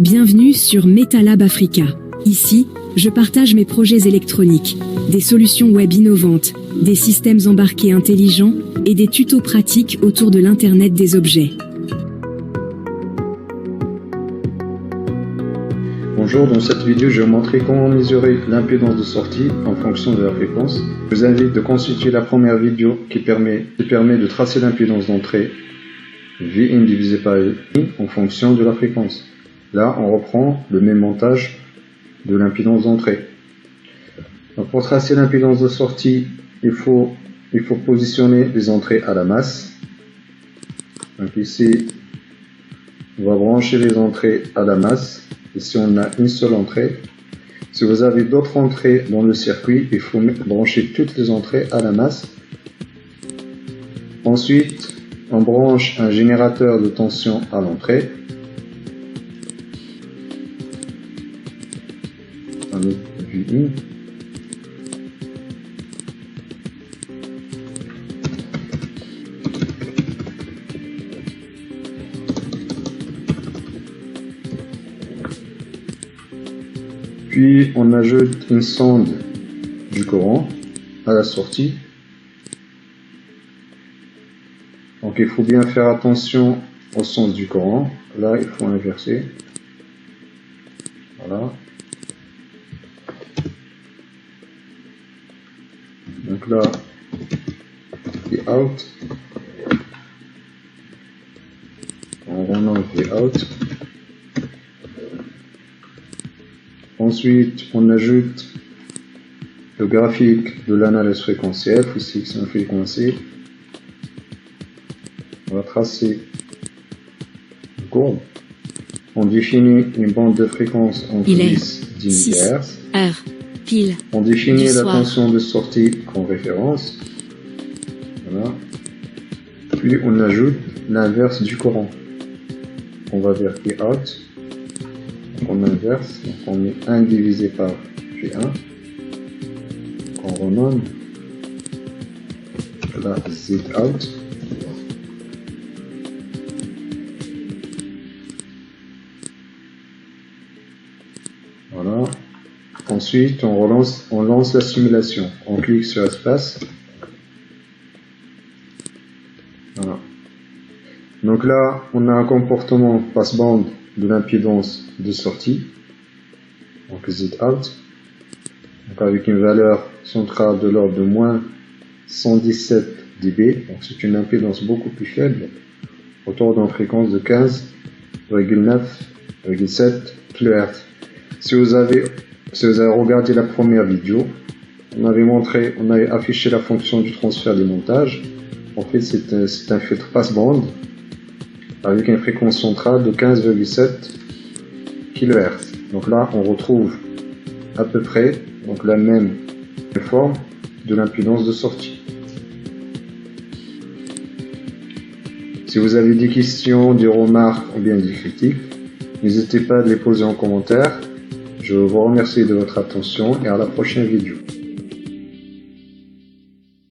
Bienvenue sur MetaLab Africa. Ici, je partage mes projets électroniques, des solutions web innovantes, des systèmes embarqués intelligents et des tutos pratiques autour de l'Internet des objets. Bonjour, dans cette vidéo, je vais vous montrer comment mesurer l'impédance de sortie en fonction de la fréquence. Je vous invite de consulter la première vidéo qui permet de tracer l'impédance d'entrée Vin divisé par I en fonction de la fréquence. Là, on reprend le même montage de l'impédance d'entrée. Pour tracer l'impédance de sortie, il faut positionner les entrées à la masse. Donc ici, on va brancher les entrées à la masse. Ici, on a une seule entrée. Si vous avez d'autres entrées dans le circuit, il faut brancher toutes les entrées à la masse. Ensuite, on branche un générateur de tension à l'entrée. Un autre VIN. Puis on ajoute une sonde du courant à la sortie. Donc il faut bien faire attention au sens du courant. Là il faut inverser. Voilà. Donc là, the out. On remonte the out. Ensuite, on ajoute le graphique de l'analyse fréquentielle, ici c'est un fréquentiel. On va tracer une courbe. On définit une bande de fréquence entre 10 et 10 MHz. On définit la tension de sortie en référence. Voilà. Puis on ajoute l'inverse du courant. On va vers P-out. On inverse, donc on met 1 divisé par G1, on renomme la Z out. Voilà. Ensuite, on lance la simulation. On clique sur espace. Voilà. Donc là, on a un comportement passe-bande de l'impédance de sortie, donc Z out, donc avec une valeur centrale de l'ordre de moins 117 dB, donc c'est une impédance beaucoup plus faible, autour d'une fréquence de 15,9,7 kHz. Si vous avez regardé la première vidéo, on avait affiché la fonction du transfert des montages. En fait, c'est un filtre passe-bande avec une fréquence centrale de 15,7 kHz. Donc là, on retrouve à peu près la même forme de l'impédance de sortie. Si vous avez des questions, des remarques ou bien des critiques, n'hésitez pas à les poser en commentaire. Je vous remercie de votre attention et à la prochaine vidéo.